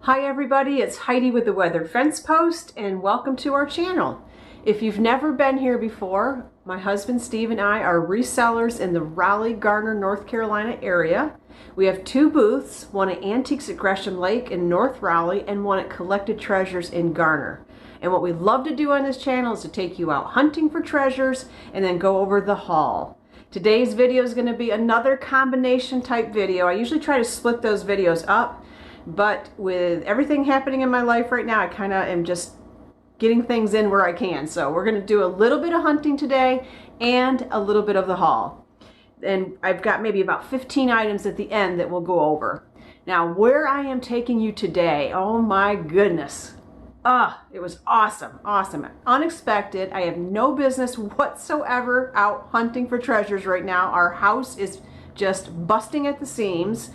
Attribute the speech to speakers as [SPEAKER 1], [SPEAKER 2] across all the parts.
[SPEAKER 1] Hi everybody, it's Heidi with the Weathered Fence Post and welcome to our channel. If you've never been here before, my husband Steve and I are resellers in the Raleigh, Garner, North Carolina area. We have two booths, one at Antiques at Gresham Lake in North Raleigh and one at Collected Treasures in Garner. And what we love to do on this channel is to take you out hunting for treasures and then go over the haul. Today's video is going to be another combination type video. I usually try to split those videos up. But with everything happening in my life right now, I kind of am just getting things in where I can. So we're going to do a little bit of hunting today and a little bit of the haul. And I've got maybe about 15 items at the end that we'll go over. Now, where I am taking you today, oh my goodness. It was awesome, awesome. Unexpected. I have no business whatsoever out hunting for treasures right now. Our house is just busting at the seams.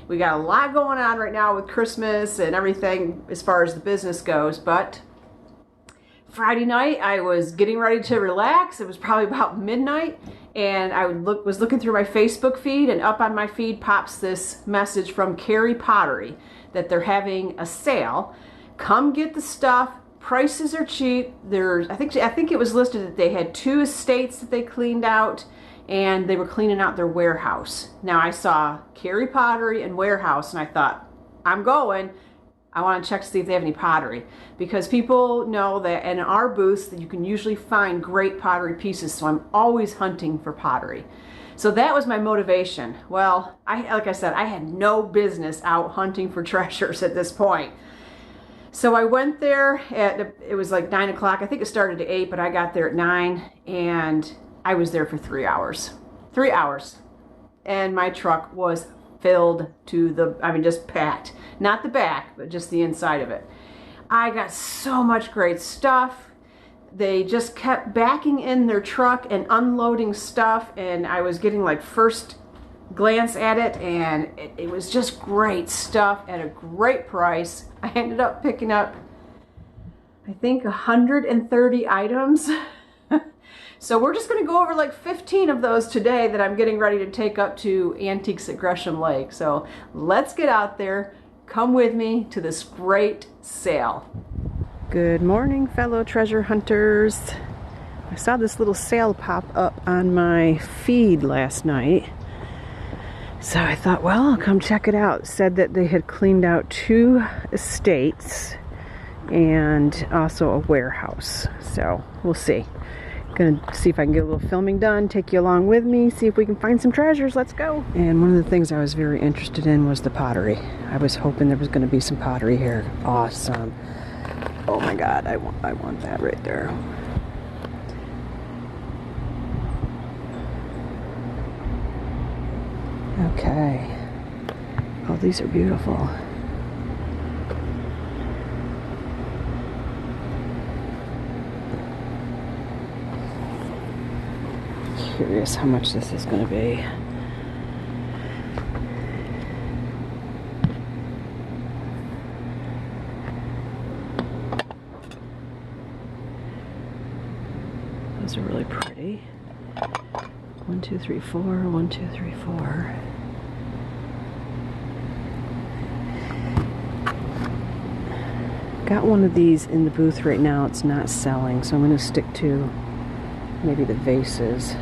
[SPEAKER 1] We got a lot going on right now with Christmas and everything as far as the business goes, but Friday night I was getting ready to relax. It was probably about midnight and I was looking through my Facebook feed, and up on my feed pops this message from Cary Pottery that they're having a sale. Come get the stuff. Prices are cheap. I think it was listed that they had 2 estates that they cleaned out, and they were cleaning out their warehouse. Now I saw Cary Pottery and warehouse, and I thought, I'm going. I want to check to see if they have any pottery, because people know that in our booths that you can usually find great pottery pieces, so I'm always hunting for pottery. So that was my motivation. Well, like I said, I had no business out hunting for treasures at this point. So I went there it was like 9 o'clock. I think it started at 8, but I got there at 9, and I was there for 3 hours. 3 hours. And my truck was filled to just packed. Not the back, but just the inside of it. I got so much great stuff. They just kept backing in their truck and unloading stuff, and I was getting like first glance at it, and it was just great stuff at a great price. I ended up picking up, I think, 130 items. So we're just going to go over like 15 of those today that I'm getting ready to take up to Antiques at Gresham Lake. So let's get out there. Come with me to this great sale. Good morning, fellow treasure hunters. I saw this little sale pop up on my feed last night. So I thought, well, I'll come check it out. It said that they had cleaned out 2 estates and also a warehouse. So we'll see. Gonna see if I can get a little filming done, take you along with me, see if we can find some treasures. Let's go. And one of the things I was very interested in was the pottery. I was hoping there was going to be some pottery here. Awesome. Oh my God, I want that right there. Okay. Oh, these are beautiful. Curious how much this is going to be. Those are really pretty. 1, 2, 3, 4. 1, 2, 3, 4. Got one of these in the booth right now. It's not selling, so I'm going to stick to maybe the vases.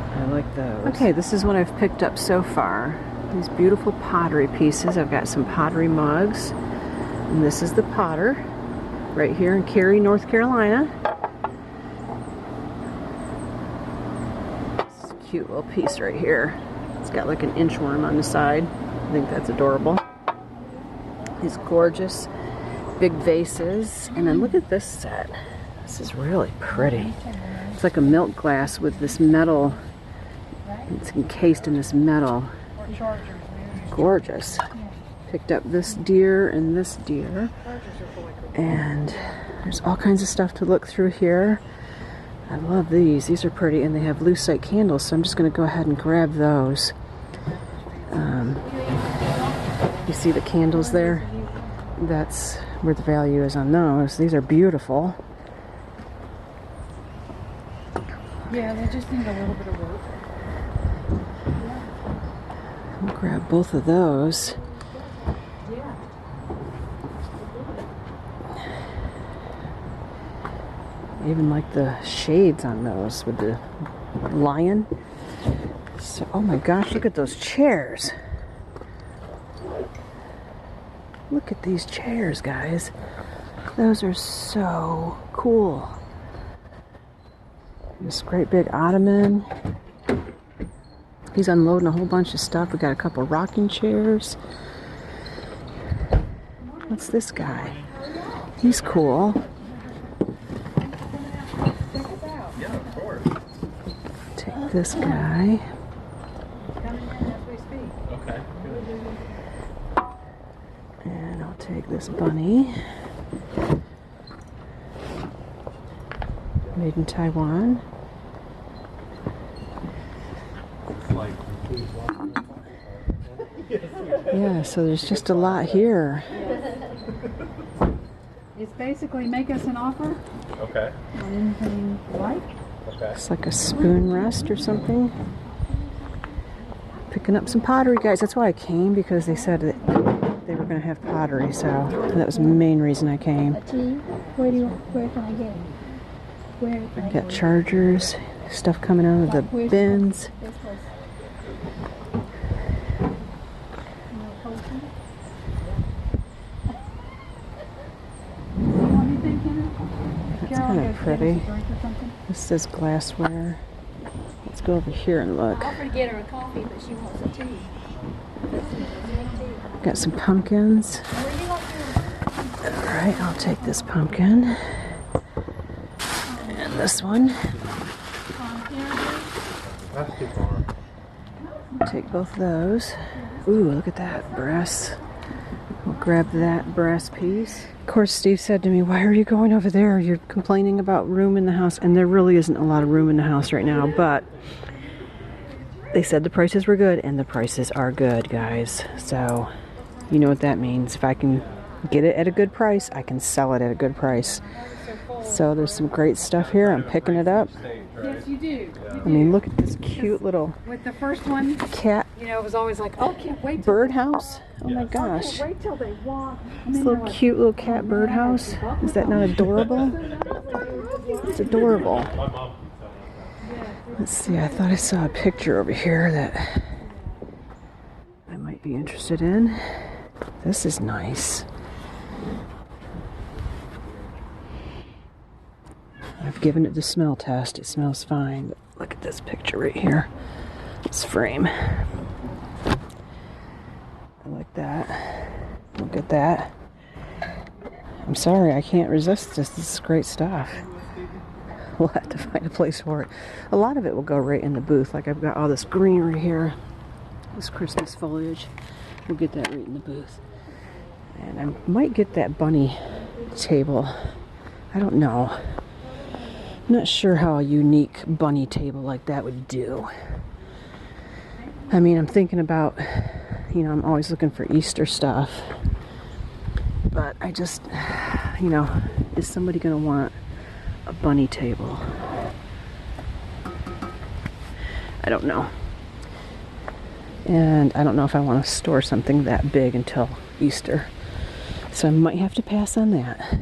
[SPEAKER 1] I like those. Okay, this is what I've picked up so far. These beautiful pottery pieces. I've got some pottery mugs. And this is the Potter right here in Cary, North Carolina. This is a cute little piece right here. It's got like an inchworm on the side. I think that's adorable. These gorgeous big vases. And then look at this set. This is really pretty. It's like a milk glass with this metal. It's encased in this metal. Gorgeous. Picked up this deer and this deer. And there's all kinds of stuff to look through here. I love these. These are pretty, and they have lucite candles, so I'm just going to go ahead and grab those. You see the candles there? That's where the value is on those. These are beautiful.
[SPEAKER 2] Yeah, they just need a little bit of work.
[SPEAKER 1] I'll grab both of those. I even like the shades on those with the lion. So, oh my gosh, look at those chairs. Look at these chairs, guys. Those are so cool. This great big ottoman. He's unloading a whole bunch of stuff. We got a couple rocking chairs. What's this guy? He's cool.
[SPEAKER 3] Yeah, of course.
[SPEAKER 1] Take this guy.
[SPEAKER 3] Okay, good.
[SPEAKER 1] And I'll take this bunny. Made in Taiwan. Yeah, so there's just a lot here.
[SPEAKER 2] It's basically make us an offer
[SPEAKER 3] Okay.
[SPEAKER 2] on anything you like.
[SPEAKER 3] Okay.
[SPEAKER 1] It's like a spoon rest or something. Picking up some pottery, guys. That's why I came, because they said that they were going to have pottery, so that was the main reason I came.
[SPEAKER 4] Where can I get it? Where can I
[SPEAKER 1] Got
[SPEAKER 4] get it?
[SPEAKER 1] chargers, stuff coming out of the
[SPEAKER 4] Where's
[SPEAKER 1] bins.
[SPEAKER 4] This place. No potion?
[SPEAKER 2] You want anything, Kenneth?
[SPEAKER 1] That's
[SPEAKER 2] Carol,
[SPEAKER 1] kind
[SPEAKER 2] go
[SPEAKER 1] of
[SPEAKER 2] get us
[SPEAKER 1] pretty.
[SPEAKER 2] a drink or something?
[SPEAKER 1] This says glassware. Let's go over here and look.
[SPEAKER 4] I offered to get her a coffee, but she wants a tea.
[SPEAKER 1] Got some pumpkins.
[SPEAKER 4] Where you want your
[SPEAKER 1] Alright, I'll take this pumpkin. And this one.
[SPEAKER 3] That's too far.
[SPEAKER 1] Take both of those. Ooh, look at that brass. We'll grab that brass piece. Of course, Steve said to me, why are you going over there? You're complaining about room in the house. And there really isn't a lot of room in the house right now, but they said the prices were good, and the prices are good, guys. So, you know what that means. If I can get it at a good price, I can sell it at a good price. So there's some great stuff here. I'm picking it up.
[SPEAKER 2] Yes, you do.
[SPEAKER 1] I mean, look at this cute little
[SPEAKER 2] With the first one,
[SPEAKER 1] cat
[SPEAKER 2] you know, it was always like, oh, can't wait till
[SPEAKER 1] birdhouse. Oh my gosh.
[SPEAKER 2] wait till they walk. And
[SPEAKER 1] This
[SPEAKER 2] then
[SPEAKER 1] little cute little cat birdhouse. Is that not adorable? It's adorable. Let's see, I thought I saw a picture over here that I might be interested in. This is nice. I've given it the smell test. It smells fine. But look at this picture right here. This frame. I like that. Look at that. I'm sorry, I can't resist this. This is great stuff. We'll have to find a place for it. A lot of it will go right in the booth. Like I've got all this greenery here. This Christmas foliage. We'll get that right in the booth. And I might get that bunny table. I don't know. I'm not sure how a unique bunny table like that would do. I mean, I'm thinking about, you know, I'm always looking for Easter stuff. But I just, you know, is somebody going to want a bunny table? I don't know. And I don't know if I want to store something that big until Easter. So I might have to pass on that.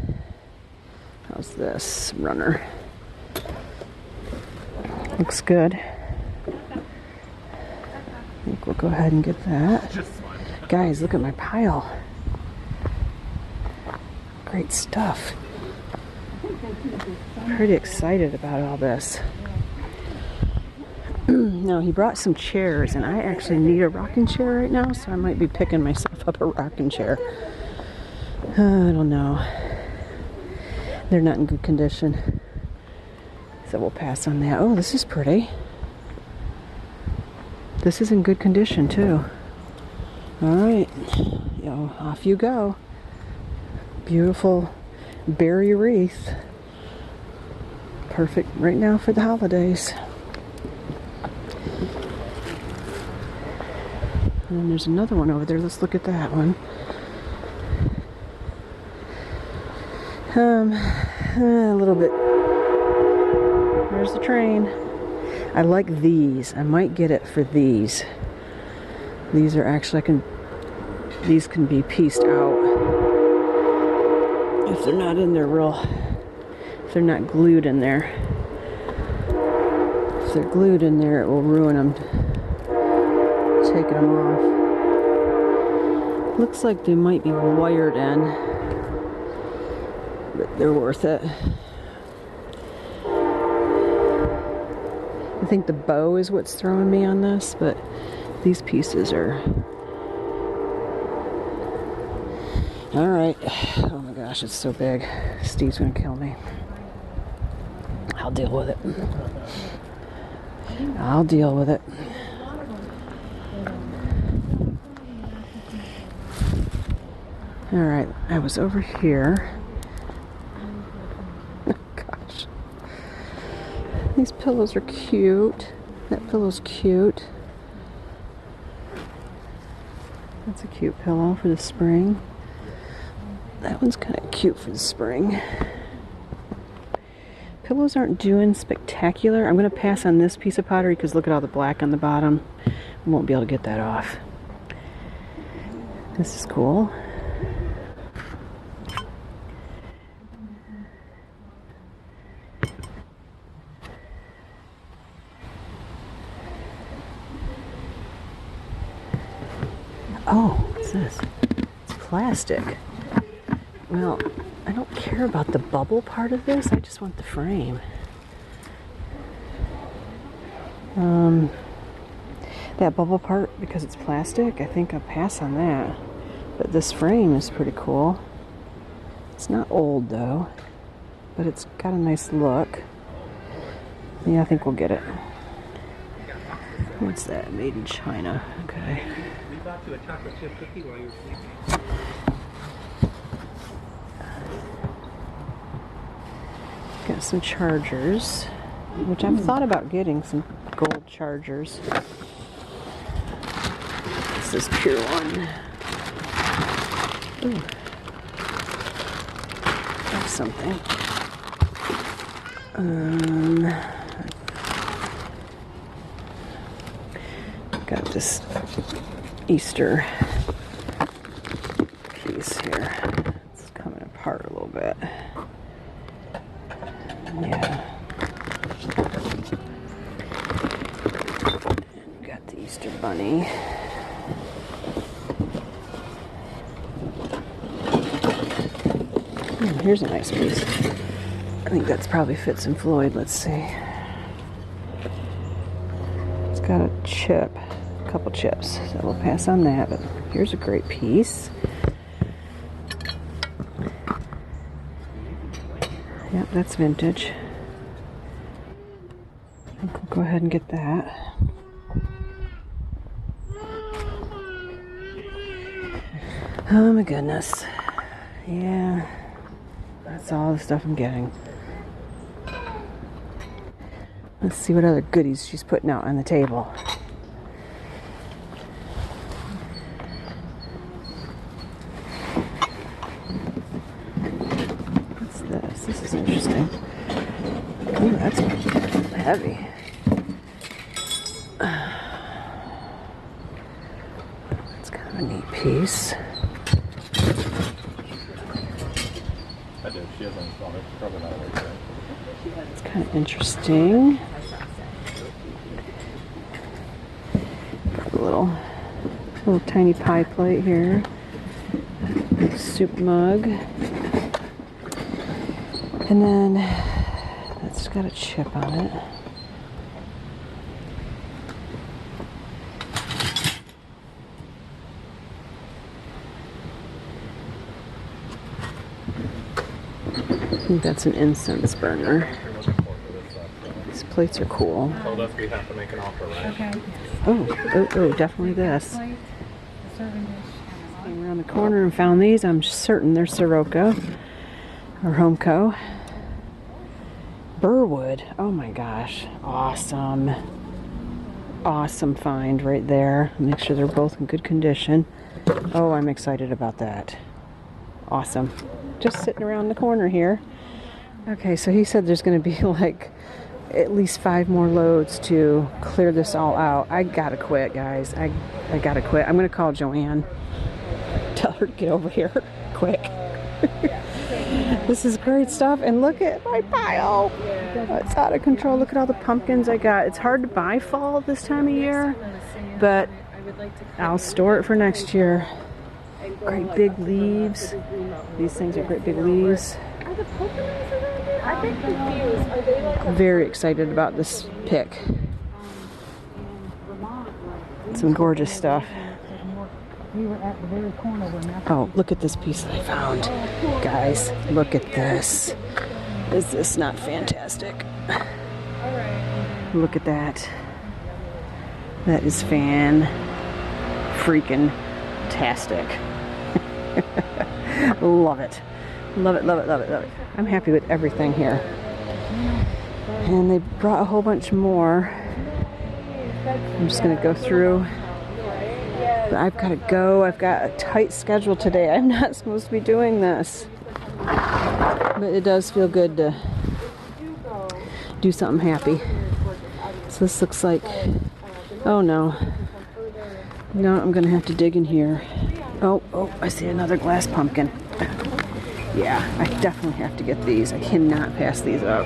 [SPEAKER 1] How's this runner? Looks good. I think we'll go ahead and get that. Guys, look at my pile. Great stuff. Pretty excited about all this. Now, he brought some chairs, and I actually need a rocking chair right now, so I might be picking myself up a rocking chair. I don't know. They're not in good condition. So we'll pass on that. Oh, this is pretty. This is in good condition, too. Alright. Off you go. Beautiful berry wreath. Perfect right now for the holidays. And then there's another one over there. Let's look at that one. A little bit. There's the train. I like these. I might get it for these. These are actually, these can be pieced out if they're not in their real they're not glued in there. If they're glued in there, it will ruin them. Taking them off. Looks like they might be wired in, but they're worth it. I think the bow is what's throwing me on this, but these pieces are... Alright. Oh my gosh, it's so big. Steve's gonna kill me. I'll deal with it. I'll deal with it. Alright, I was over here. Oh gosh. These pillows are cute. That pillow's cute. That's a cute pillow for the spring. That one's kind of cute for the spring. Pillows aren't doing spectacular. I'm going to pass on this piece of pottery because look at all the black on the bottom. I won't be able to get that off. This is cool. Oh, what's this? It's plastic. Well, I don't care about the bubble part of this. I just want the frame. That bubble part, because it's plastic, I think I'll pass on that. But this frame is pretty cool. It's not old though, but it's got a nice look. Yeah, I think we'll get it. What's that? Made in China. Okay.
[SPEAKER 3] We bought you a chocolate chip cookie while you were sleeping.
[SPEAKER 1] Got some chargers, which I've thought about getting some gold chargers. This is pure one. Ooh. That's something. Got this Easter piece here. It's coming apart a little bit. Yeah. Got the Easter bunny. Here's a nice piece. I think that's probably Fitz and Floyd. Let's see. It's got a chip, a couple chips, so we'll pass on that. But here's a great piece. Yep, that's vintage. I think we'll go ahead and get that. Oh my goodness. Yeah, that's all the stuff I'm getting. Let's see what other goodies she's putting out on the table. What's this? This is interesting. Ooh, that's heavy. That's kind of a neat piece.
[SPEAKER 3] I did. She hasn't installed it. Probably not right there.
[SPEAKER 1] It's kind of interesting. Got a little tiny pie plate here. Big soup mug. And then that's got a chip on it. I think that's an incense burner. These plates are cool.
[SPEAKER 3] Told us we have to make an offer, right?
[SPEAKER 2] Okay.
[SPEAKER 1] Oh, definitely this.
[SPEAKER 2] Plate, the serving dish, and
[SPEAKER 1] Came around the corner and found these. I'm certain they're Sirocco or Homeco. Burwood. Oh my gosh. Awesome. Awesome find right there. Make sure they're both in good condition. Oh, I'm excited about that. Awesome. Just sitting around the corner here. Okay, so he said there's going to be like at least 5 more loads to clear this all out. I gotta quit, guys. I gotta quit. I'm going to call Joanne. Tell her to get over here quick. This is great stuff, and look at my pile. It's out of control. Look at all the pumpkins I got. It's hard to buy fall this time of year, but I'll store it for next year. Great big leaves. These things are great big leaves. Very excited about this pick. Some gorgeous stuff. Oh, look at this piece that I found. Guys, look at this. Is this not fantastic? Look at that. That is freaking-tastic. Love it. Love it, love it, love it, love it. I'm happy with everything here. And they brought a whole bunch more. I'm just going to go through. But I've got to go. I've got a tight schedule today. I'm not supposed to be doing this. But it does feel good to do something happy. So this looks like... Oh no. No, I'm going to have to dig in here. Oh, I see another glass pumpkin. Yeah, I definitely have to get these. I cannot pass these up.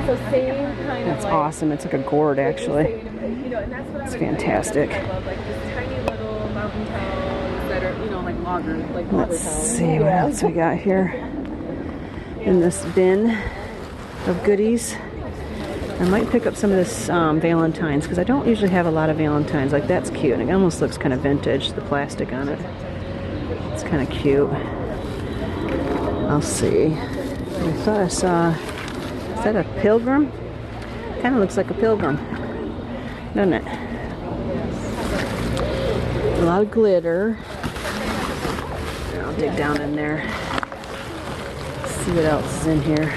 [SPEAKER 2] So same kind
[SPEAKER 1] That's awesome. It's like a gourd, actually. It's fantastic.
[SPEAKER 2] Tiny little mountain towns that are, like loggers, like
[SPEAKER 1] Let's see what else we got here in this bin of goodies. I might pick up some of this Valentine's, because I don't usually have a lot of Valentine's. Like, that's cute. And it almost looks kind of vintage, the plastic on it. It's kind of cute. I'll see. I thought I saw... Is that a pilgrim? Kind of looks like a pilgrim, doesn't it? A lot of glitter. I'll dig down in there. See what else is in here.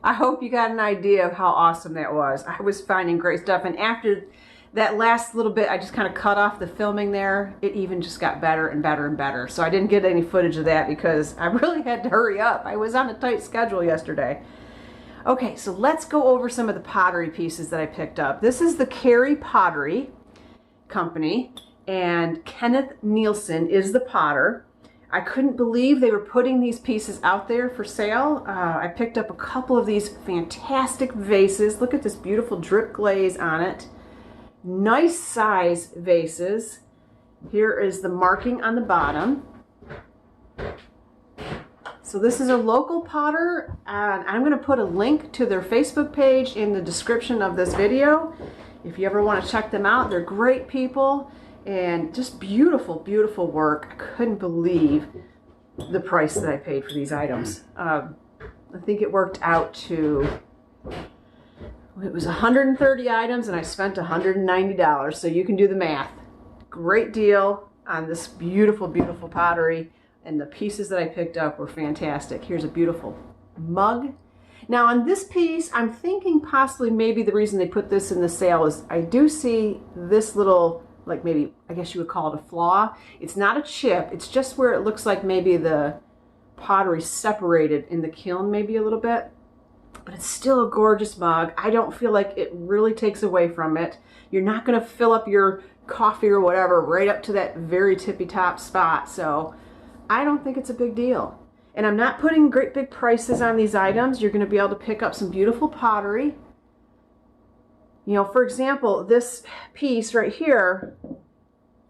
[SPEAKER 1] I hope you got an idea of how awesome that was. I was finding great stuff, and after that last little bit, I just kind of cut off the filming there. It even just got better and better and better. So I didn't get any footage of that because I really had to hurry up. I was on a tight schedule yesterday. Okay, so let's go over some of the pottery pieces that I picked up. This is the Cary Pottery company, and Kenneth Nielsen is the potter. I couldn't believe they were putting these pieces out there for sale. I picked up a couple of these fantastic vases. Look at this beautiful drip glaze on it. Nice size vases. Here is the marking on the bottom. So this is a local potter, and I'm going to put a link to their Facebook page in the description of this video. If you ever want to check them out, they're great people and just beautiful, beautiful work. I couldn't believe the price that I paid for these items. I think it worked out to, it was 130 items and I spent $190, so you can do the math. Great deal on this beautiful, beautiful pottery. And the pieces that I picked up were fantastic. Here's a beautiful mug. Now on this piece, I'm thinking possibly maybe the reason they put this in the sale is I do see this little, like maybe, I guess you would call it a flaw. It's not a chip, it's just where it looks like maybe the pottery separated in the kiln maybe a little bit. But it's still a gorgeous mug. I don't feel like it really takes away from it. You're not gonna fill up your coffee or whatever right up to that very tippy top spot. So I don't think it's a big deal. And I'm not putting great big prices on these items. You're going to be able to pick up some beautiful pottery. You know, for example, this piece right here,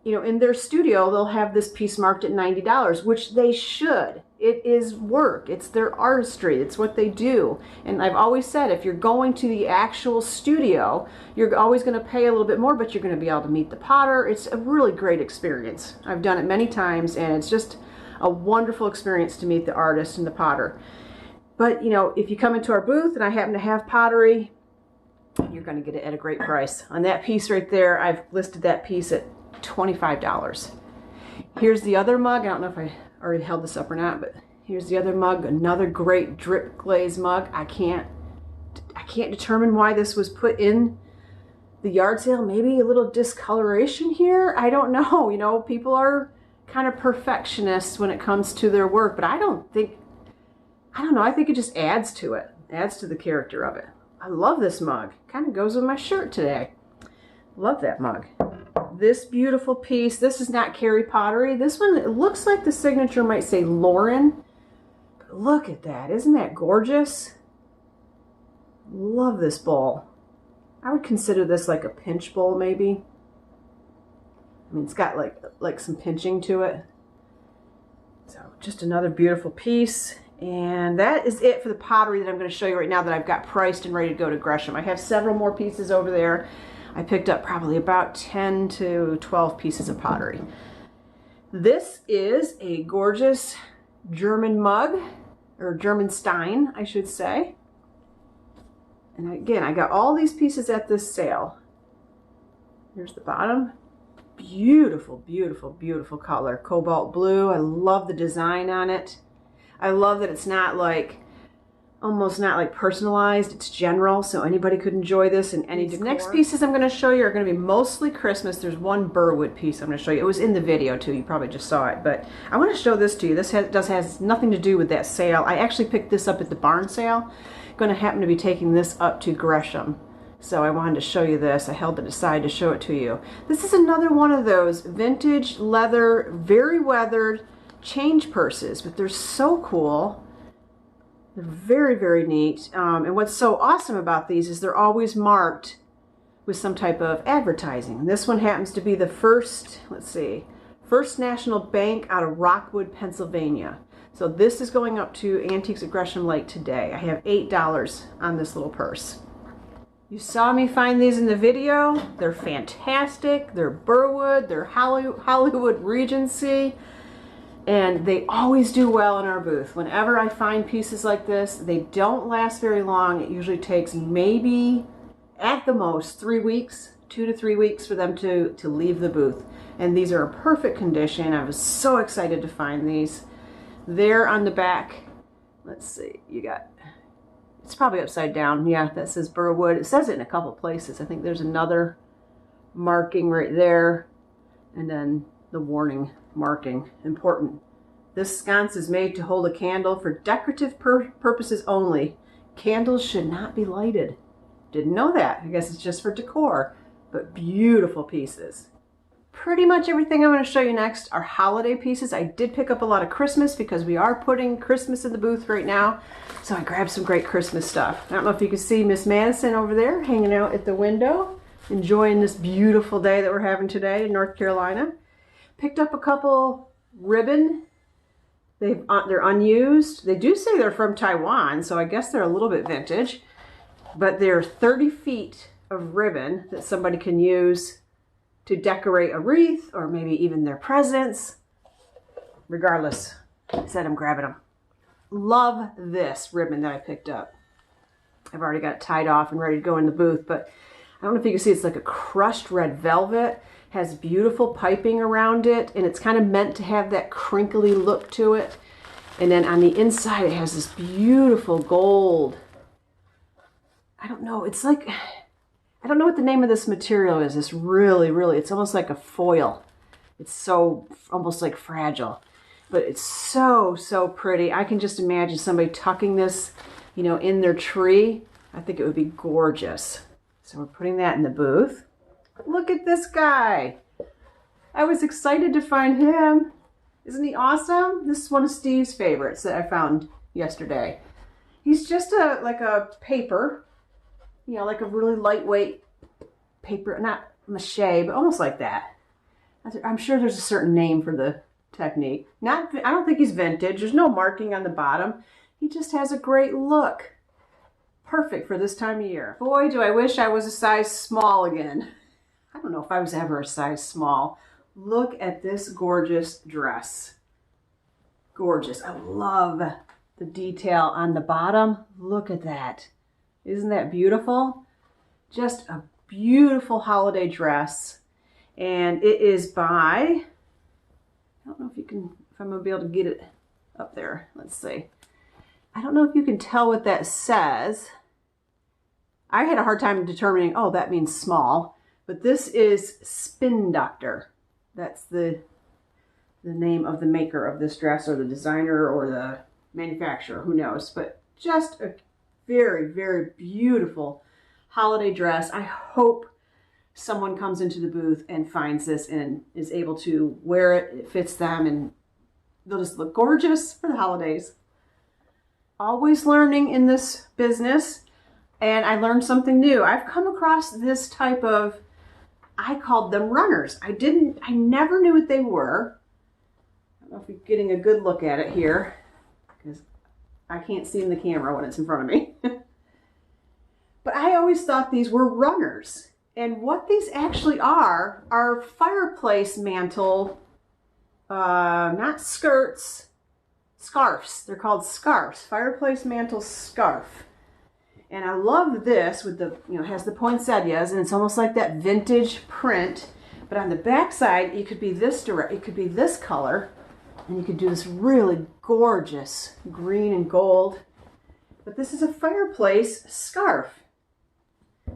[SPEAKER 1] you know, in their studio, they'll have this piece marked at $90, which they should. It is work. It's their artistry. It's what they do. And I've always said, if you're going to the actual studio, you're always going to pay a little bit more, but you're going to be able to meet the potter. It's a really great experience. I've done it many times, and it's just a wonderful experience to meet the artist and the potter. But, you know, if you come into our booth and I happen to have pottery, you're going to get it at a great price. On that piece right there, I've listed that piece at $25. Here's the other mug. I don't know if I already held this up or not, but here's the other mug, another great drip glaze mug. I can't determine why this was put in the yard sale. Maybe a little discoloration here. I don't know. You know, people are kind of perfectionists when it comes to their work, but I don't know, I think it just adds to it, adds to the character of it. I love this mug. Kind of goes with my shirt today. Love that mug. this beautiful piece. This is not Cary Pottery. This one, it looks like the signature might say Lauren. But look at that. Isn't that gorgeous? Love this bowl. I would consider this like a pinch bowl maybe. I mean, it's got like some pinching to it. So just another beautiful piece. And that is it for the pottery that I'm going to show you right now that I've got priced and ready to go to Gresham. I have several more pieces over there. I picked up probably about 10 to 12 pieces of pottery. This is a gorgeous German mug, or German stein, I should say. And again, I got all these pieces at this sale. Here's the bottom. Beautiful, beautiful, beautiful color. Cobalt blue. I love the design on it. I love that it's not like, almost not like personalized. It's general, so anybody could enjoy this in any decor. The next pieces I'm going to show you are going to be mostly Christmas. There's one Burwood piece I'm going to show you. It was in the video too. You probably just saw it, but I want to show this to you. This has nothing to do with that sale. I actually picked this up at the barn sale. I'm going to happen to be taking this up to Gresham. So I wanted to show you this. I held it aside to show it to you. This is another one of those vintage leather, very weathered change purses, but they're so cool. They're very, very neat. And what's so awesome about these is they're always marked with some type of advertising. This one happens to be the first, let's see, First National Bank out of Rockwood, Pennsylvania. So this is going up to Antiques at Gresham Lake today. I have $8 on this little purse. You saw me find these in the video. They're fantastic. They're Burwood, they're Hollywood Regency, and they always do well in our booth. Whenever I find pieces like this, they don't last very long. It usually takes maybe, at the most, 3 weeks, 2 to 3 weeks for them to leave the booth. And these are in perfect condition. I was so excited to find these. There on the back, let's see, you got, it's probably upside down. Yeah, that says Burwood. It says it in a couple places. I think there's another marking right there. And then the warning marking, important. This sconce is made to hold a candle for decorative purposes only. Candles should not be lighted. Didn't know that. I guess it's just for decor, but beautiful pieces. Pretty much everything I'm going to show you next are holiday pieces. I did pick up a lot of Christmas because we are putting Christmas in the booth right now. So I grabbed some great Christmas stuff. I don't know if you can see Miss Madison over there hanging out at the window, enjoying this beautiful day that we're having today in North Carolina. Picked up a couple ribbon. They're unused. They do say they're from Taiwan, so I guess they're a little bit vintage. But they're 30 feet of ribbon that somebody can use to decorate a wreath or maybe even their presents. Regardless, I said I'm grabbing them. Love this ribbon that I picked up. I've already got it tied off and ready to go in the booth, but I don't know if you can see, it's like a crushed red velvet, has beautiful piping around it, and it's kind of meant to have that crinkly look to it. And then on the inside, it has this beautiful gold. I don't know, it's like, I don't know what the name of this material is. It's really, it's almost like a foil. It's so, almost like fragile, but it's so, so pretty. I can just imagine somebody tucking this, you know, in their tree. I think it would be gorgeous. So we're putting that in the booth. Look at this guy. I was excited to find him. Isn't he awesome? This is one of Steve's favorites that I found yesterday. He's just like a paper, you know, like a really lightweight paper, not mache, but almost like that. I'm sure there's a certain name for the technique. I don't think he's vintage. There's no marking on the bottom. He just has a great look. Perfect for this time of year. Boy, do I wish I was a size small again. I don't know if I was ever a size small. Look at this gorgeous dress. Gorgeous. I love the detail on the bottom. Look at that. Isn't that beautiful? Just a beautiful holiday dress. And it is by, I don't know if I'm going to be able to get it up there. Let's see. I don't know if you can tell what that says. I had a hard time determining, oh, that means small. But this is Spin Doctor. That's the name of the maker of this dress, or the designer, or the manufacturer, who knows. But just a very, very beautiful holiday dress. I hope someone comes into the booth and finds this and is able to wear it. It fits them and they'll just look gorgeous for the holidays. Always learning in this business, and I learned something new. I've come across this type of, I called them runners. I never knew what they were. I don't know if you're getting a good look at it here because I can't see in the camera when it's in front of me. But I always thought these were runners. And what these actually are fireplace mantle, not skirts, scarves. They're called scarves, fireplace mantle scarf. And I love this with the, it has the poinsettias and it's almost like that vintage print. But on the back side, it could be it could be this color, and you could do this really gorgeous green and gold. But this is a fireplace scarf.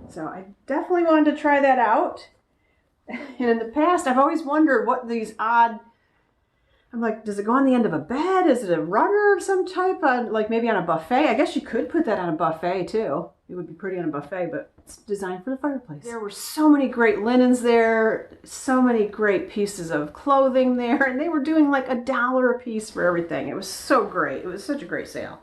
[SPEAKER 1] So I definitely wanted to try that out. And in the past, I've always wondered what these odd, I'm like, does it go on the end of a bed? Is it a runner of some type? Like maybe on a buffet? I guess you could put that on a buffet too. It would be pretty on a buffet, but it's designed for the fireplace. There were so many great linens there, so many great pieces of clothing there, and they were doing like $1 a piece for everything. It was so great. It was such a great sale.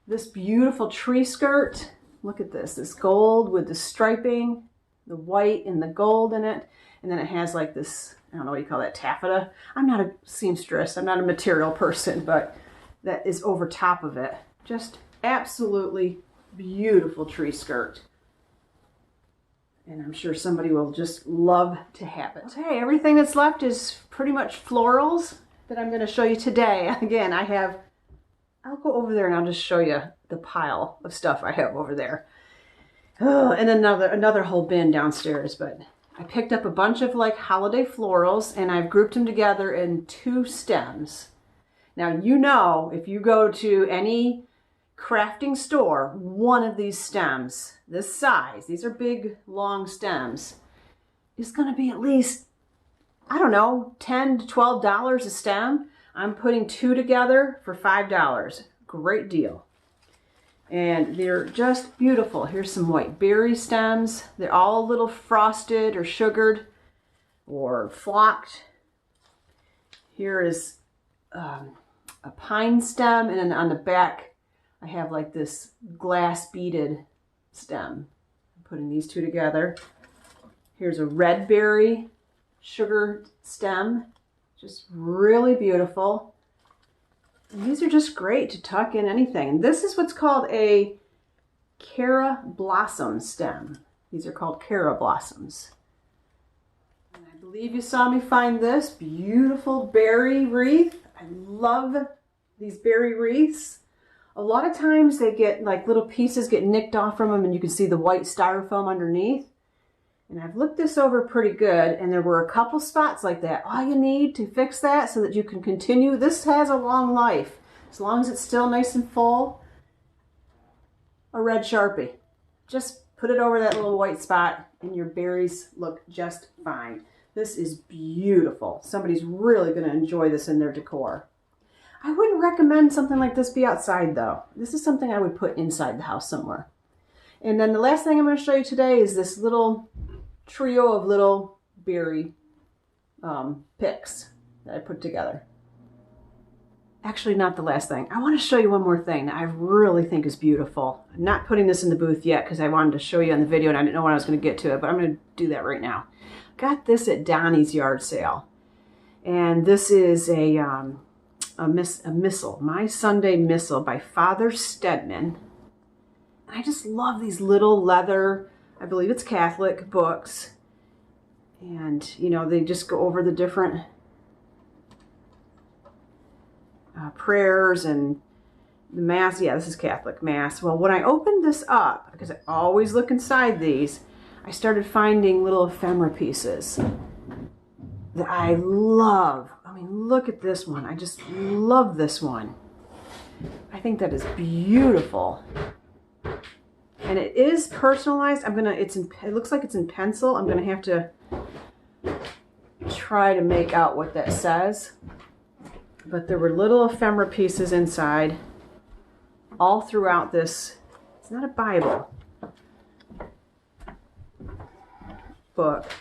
[SPEAKER 1] This beautiful tree skirt. Look at this gold with the striping, the white and the gold in it. And then it has like this, I don't know what you call that, taffeta. I'm not a seamstress, I'm not a material person, but that is over top of it. Just absolutely beautiful tree skirt. And I'm sure somebody will just love to have it. Okay, everything that's left is pretty much florals that I'm gonna show you today. Again, I'll go over there and I'll just show you the pile of stuff I have over there. Oh, and another whole bin downstairs. But I picked up a bunch of like holiday florals and I've grouped them together in 2 stems. Now, if you go to any crafting store, one of these stems, this size, these are big, long stems, is going to be at least, I don't know, $10 to $12 a stem. I'm putting 2 together for $5. Great deal. And they're just beautiful. Here's some white berry stems. They're all a little frosted or sugared or flocked. Here is a pine stem, and then on the back I have like this glass beaded stem. I'm putting these 2 together. Here's a red berry sugar stem. Just really beautiful. And these are just great to tuck in anything. And this is what's called a Cara blossom stem. These are called Cara blossoms. And I believe you saw me find this beautiful berry wreath. I love these berry wreaths. A lot of times they get like little pieces get nicked off from them and you can see the white styrofoam underneath. And I've looked this over pretty good, and there were a couple spots like that. All you need to fix that so that you can continue. This has a long life. As long as it's still nice and full, a red Sharpie. Just put it over that little white spot and your berries look just fine. This is beautiful. Somebody's really going to enjoy this in their decor. I wouldn't recommend something like this be outside though. This is something I would put inside the house somewhere. And then the last thing I'm going to show you today is this little trio of little berry picks that I put together. Actually, not the last thing. I want to show you one more thing that I really think is beautiful. I'm not putting this in the booth yet because I wanted to show you on the video and I didn't know when I was going to get to it, but I'm going to do that right now. Got this at Donnie's yard sale. And this is a missal, My Sunday Missal by Father Stedman. I just love these little leather, I believe it's Catholic books. And, they just go over the different prayers and the Mass. Yeah, this is Catholic Mass. Well, when I opened this up, because I always look inside these, I started finding little ephemera pieces that I love. I mean, look at this one. I just love this one. I think that is beautiful. And it is personalized. It looks like it's in pencil. I'm gonna have to try to make out what that says. But there were little ephemera pieces inside all throughout this. It's not a Bible. book.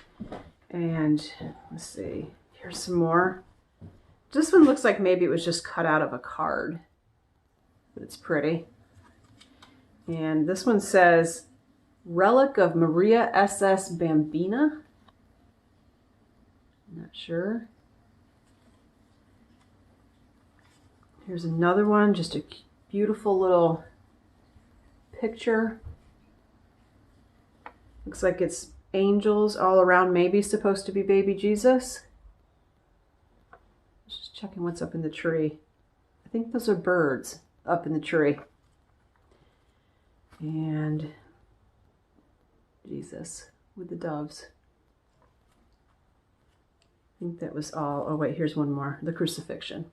[SPEAKER 1] And let's see, here's some more. This one looks like maybe it was just cut out of a card, but it's pretty. And this one says, Relic of Maria SS Bambina. Not sure. Here's another one, just a beautiful little picture. Looks like it's angels all around, maybe supposed to be baby Jesus. Just checking what's up in the tree. I think those are birds up in the tree. And Jesus with the doves. I think that was all. Oh wait, here's one more. The crucifixion.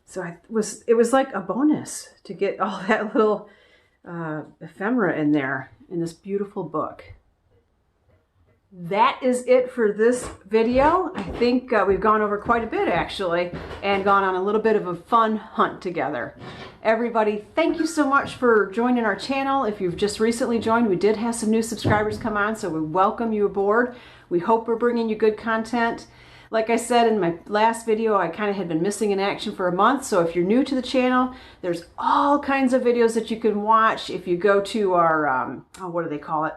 [SPEAKER 1] So it was like a bonus to get all that little ephemera in there in this beautiful book. That is it for this video. I think we've gone over quite a bit actually and gone on a little bit of a fun hunt together. Everybody, thank you so much for joining our channel. If you've just recently joined, we did have some new subscribers come on, so we welcome you aboard. We hope we're bringing you good content. Like I said in my last video, I kind of had been missing in action for a month, so if you're new to the channel, there's all kinds of videos that you can watch. If you go to our, what do they call it?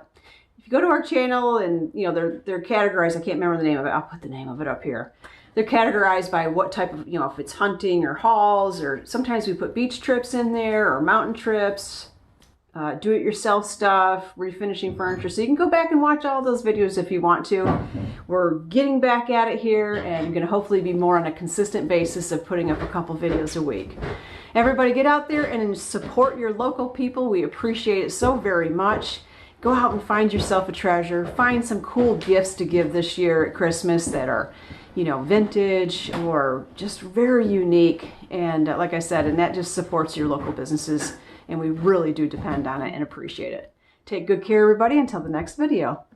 [SPEAKER 1] If you go to our channel and, you know, they're categorized, I can't remember the name of it, I'll put the name of it up here. They're categorized by what type of, you know, if it's hunting or hauls, or sometimes we put beach trips in there, or mountain trips, do-it-yourself stuff, refinishing furniture. So you can go back and watch all those videos if you want to. We're getting back at it here, and you're going to hopefully be more on a consistent basis of putting up a couple videos a week. Everybody get out there and support your local people. We appreciate it so very much. Go out and find yourself a treasure. Find some cool gifts to give this year at Christmas that are, you know, vintage or just very unique. And like I said, and that just supports your local businesses. And we really do depend on it and appreciate it. Take good care, everybody, until the next video.